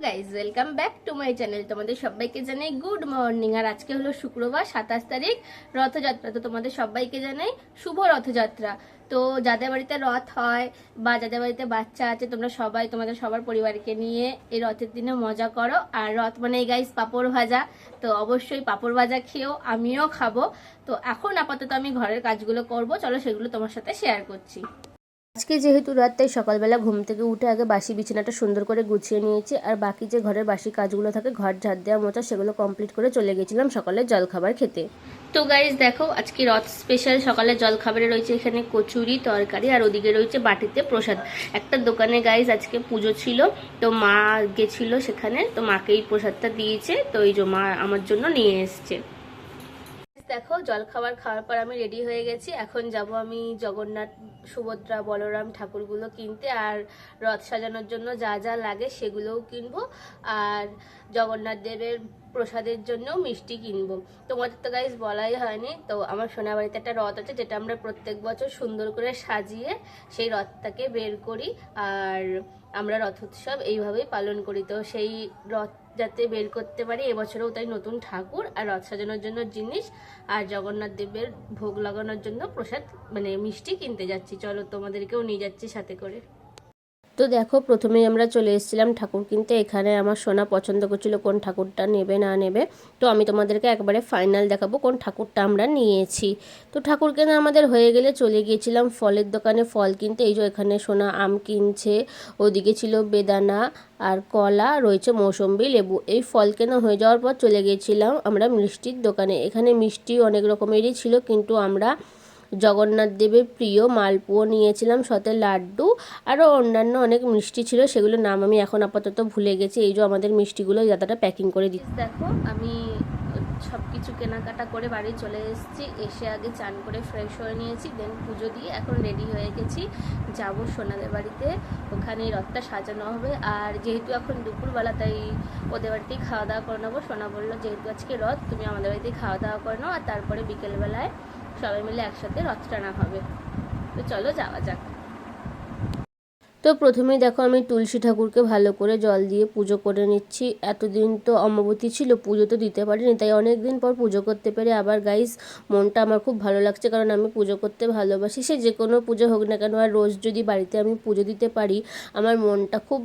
Guys welcome back to my channel. তোমাদের সবাইকে জানাই গুড মর্নিং। আর আজকে হলো শুক্রবার 27 তারিখ, রথযাত্রা। তো তোমাদের সবাইকে জানাই শুভ রথযাত্রা। তো যাদের বাড়িতে রথ হয় বা যাদের বাড়িতে বাচ্চা আছে, তোমরা সবাই তোমাদের সবার পরিবারকে নিয়ে এই রথের দিনে মজা করো। আর রথ মানে গাইজ পাঁপড় ভাজা, তো অবশ্যই পাঁপড় ভাজা খেয়েও, আমিও খাবো। তো এখন আপাতত আমি ঘরের কাজগুলো করব, চলো সেগুলো তোমার সাথে শেয়ার করছি। আজকে যেহেতু রাত, তাই সকালবেলা ঘুম থেকে উঠে আগে বাসি বিছানাটা সুন্দর করে গুছিয়ে নিয়েছি। আর বাকি যে ঘরের বাসি কাজগুলো থাকে, ঘর ঝাড় দেওয়া মোছা, সেগুলো কমপ্লিট করে চলে গেছিলাম সকালে জলখাবার খেতে। তো গাইজ দেখো, আজকে রথ স্পেশাল সকালে জলখাবারে রয়েছে এখানে কচুরি, তরকারি, আর ওদিকে রয়েছে বাটিতে প্রসাদ। একটা দোকানে গাইজ আজকে পুজো ছিল, তো মা গেছিল সেখানে, তো মাকে এই প্রসাদটা দিয়েছে। তো এই যে মা আমার জন্য নিয়ে এসছে। দেখো জলখাবার খাওয়ার পর আমি রেডি হয়ে গেছি। এখন যাব আমি জগন্নাথ, সুভদ্রা, বলরাম ঠাকুরগুলো কিনতে, আর রথ সাজানোর জন্য যা যা লাগে সেগুলোও কিনবো। আর জগন্নাথ দেবের প্রসাদের জন্য মিষ্টি কিনবো। তোমাদের তো গাইজ বলাই হয়নি, তো আমার সোনাবাড়িতে একটা রথ আছে, যেটা আমরা প্রত্যেক বছর সুন্দর করে সাজিয়ে সেই রথটাকে বের করি। আর আমরা রথোৎসব এইভাবেই পালন করি। তো সেই রথ যাতে বের করতে পারি, এবছরেও তাই নতুন ঠাকুর আর রথ সাজানোর জন্য জিনিস আর জগন্নাথ দেবের ভোগ লাগানোর জন্য প্রসাদ মানে মিষ্টি কিনতে যাচ্ছি। চলো তোমাদেরকেও নিয়ে যাচ্ছি সাথে করে। তো দেখো, প্রথমেই আমরা চলে এসেছিলাম ঠাকুর কিনতে। এখানে আমার সোনা পছন্দ করছিল কোন ঠাকুরটা নেবে না নেবে। তো আমি তোমাদেরকে একবারে ফাইনাল দেখাবো কোন ঠাকুরটা আমরা নিয়েছি। তো ঠাকুর কেনা আমাদের হয়ে গেলে চলে গিয়েছিলাম ফলের দোকানে ফল কিনতে। এই যে এখানে সোনা আম কিনছে, ওদিকে ছিল বেদানা আর কলা, রয়েছে মৌসম্বি, লেবু। এই ফল কেনা হয়ে যাওয়ার পর চলে গিয়েছিলাম আমরা মিষ্টির দোকানে। এখানে মিষ্টি অনেক রকমেরই ছিল, কিন্তু আমরা জগন্নাথ দেবের প্রিয় মালপুয়ো নিয়েছিলাম, সাথে লাড্ডু, আরও অন্যান্য অনেক মিষ্টি ছিল, সেগুলোর নাম আমি এখন আপাতত ভুলে গেছি। এই যে আমাদের মিষ্টিগুলো দাদাটা প্যাকিং করে দিচ্ছে। দেখো আমি সব কিছু কেনাকাটা করে বাড়ি চলে এসেছি। এসে আগে চান করে ফ্রেশ হয়ে নিয়েছি, দেন পুজো দিয়ে এখন রেডি হয়ে গেছি, যাবো সোনাদের বাড়িতে। ওখানে রথটা সাজানো হবে। আর যেহেতু এখন দুপুরবেলা, তাই ওদের বাড়িতেই খাওয়া দাওয়া করে নেবো। সোনা বললো যেহেতু আজকে রথ, তুমি আমাদের বাড়িতেই খাওয়া দাওয়া করে নাও, আর তারপরে বিকেলবেলায় সবাই মিলে একসাথে রথ টানা হবে। তো চলো যাওয়া যাক। তো প্রথমেই দেখো, আমি তুলসী ঠাকুরকে ভালো করে জল দিয়ে পুজো করে নিচ্ছি। এতদিন তো অমাবতী ছিল, পুজো তো দিতে পারিনি, তাই অনেক দিন পর পুজো করতে পেরে আবার গাইস মনটা আমার খুব ভালো লাগছে, কারণ আমি পুজো করতে ভালোবাসি। সে যে কোনো পুজো হোক না কেন, আর রোজ যদি বাড়িতে আমি পুজো দিতে পারি, আমার মনটা খুব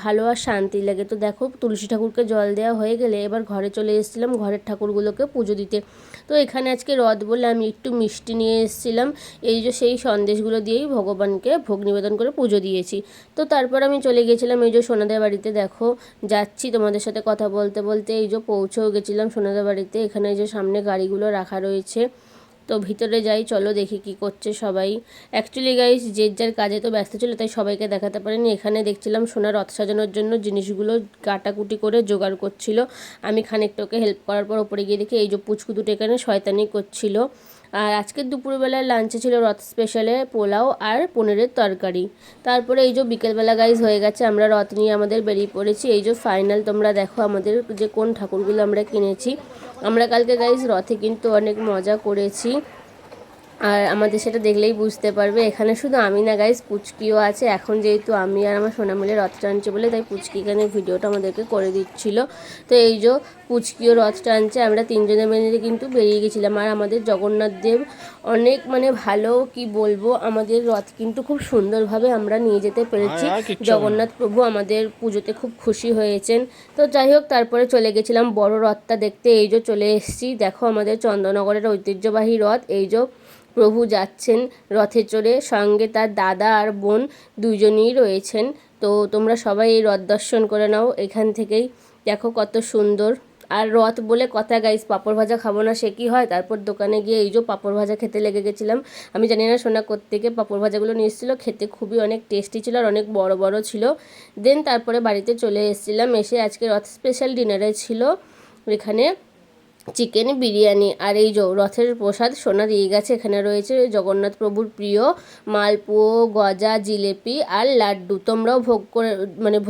ভালো আর শান্তি লাগে। তো দেখো, তুলসী ঠাকুরকে জল দেওয়া হয়ে গেলে এবার ঘরে চলে এসেছিলাম ঘরের ঠাকুরগুলোকে পুজো দিতে। তো এখানে আজকে রথ বলে আমি একটু মিষ্টি নিয়ে এসেছিলাম। এই যে সেই সন্দেশগুলো দিয়েই ভগবানকে ভোগ নিবেদন করে পুজো দিয়েছি। তো তারপর আমি চলে গেছিলাম এই যে সোনাদের বাড়িতে। দেখো যাচ্ছি তোমাদের সাথে কথা বলতে বলতে, এই যে পৌঁছেও গেছিলাম সোনাদের বাড়িতে। এখানে এই যে সামনে গাড়িগুলো রাখা রয়েছে, তো ভিতরে যাই, চলো দেখি কি করছে সবাই। অ্যাকচুয়ালি গাইস যে যার কাজে তো ব্যস্ত ছিল, তাই সবাইকে দেখাতে পারিনি। এখানে দেখছিলাম সোনা রথ সাজানোর জন্য জিনিসগুলো কাটাকুটি করে জোগাড় করছিল। আমি খানিকটা ওকে হেল্প করার পর ওপরে গিয়ে দেখি এই যে পুচকু দুটো এখানে শয়তানি করছিল। আর আজকের দুপুরবেলার লাঞ্চে ছিল রথ স্পেশালে পোলাও আর পনিরের তরকারি। তারপরে এই যে বিকেলবেলা গাইজ হয়ে গেছে, আমরা রথ নিয়ে আমাদের বেরিয়ে পড়েছি। এই যে ফাইনাল তোমরা দেখো আমাদের যে কোন ঠাকুরগুলো আমরা কিনেছি। আমরা কালকে গাইজ রথে কিন্তু অনেক মজা করেছি, আর আমাদের সেটা দেখলেই বুঝতে পারবে। এখানে শুধু আমি না গাইজ, পুচকিও আছে। এখন যেহেতু আমি আর আমার সোনা মিলে রথ টানছে বলে, তাই পুচকি এখানে ভিডিওটা আমাদেরকে করে দিচ্ছিল। তো এই যে পুচকিও রথ টানছে, আমরা তিনজনে মিলে কিন্তু বেরিয়ে গেছিলাম। আর আমাদের জগন্নাথ দেব অনেক ভালো, কি বলবো, আমাদের রথ কিন্তু খুব সুন্দরভাবে আমরা নিয়ে যেতে পেরেছি। জগন্নাথ প্রভু আমাদের পুজোতে খুব খুশি হয়েছেন। তো যাই হোক, তারপরে চলে গেছিলাম বড় রথটা দেখতে। এই যে চলে এসেছি, দেখো আমাদের চন্দননগরের ঐতিহ্যবাহী রথ। এই যে প্রভু যাচ্ছেন রথে চড়ে, সঙ্গে তার দাদা আর বোন দুজনেই রয়েছেন। তো তোমরা সবাই এই রথ দর্শন করে নাও এখান থেকেই। দেখো কত সুন্দর। আর রথ বলে কথা গাইস, পাঁপড় ভাজা খাবো না সে কি হয়। তারপর দোকানে গিয়ে এই যে পাঁপড় ভাজা খেতে লেগে গেছিলাম। আমি জানি না সোনা কোত্থেকে পাঁপড় ভাজাগুলো নিয়ে এসেছিলো, খেতে খুবই অনেক টেস্টি ছিল আর অনেক বড় বড় ছিল। দেন তারপরে বাড়িতে চলে এসেছিলাম। এসে আজকে রথ স্পেশাল ডিনারে ছিল এখানে চিকেন বিরিয়ানি। আর এই যে রথের প্রসাদ সোনা দিয়ে গেছে, এখানে রয়েছে জগন্নাথ প্রভুর প্রিয় মালপুয়ো, গজা, জিলেপি আর লাড্ডু। তোমরাও ভোগ করে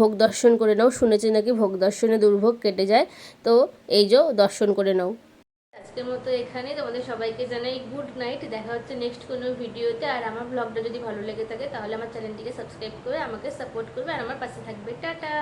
ভোগ দর্শন করে নাও, শুনেছি নাকি ভোগ দর্শনে দুর্ভোগ কেটে যায়। তো এই যে দর্শন করে নাও। আজকের মতো এখানে তোমাদের সবাইকে জানাই গুড নাইট। দেখা হচ্ছে নেক্সট কোনো ভিডিওতে। আর আমার ব্লগটা যদি ভালো লেগে থাকে, তাহলে আমার চ্যানেলটিকে সাবস্ক্রাইব করে আমাকে সাপোর্ট করবে আর আমার পাশে থাকবে। টাটা।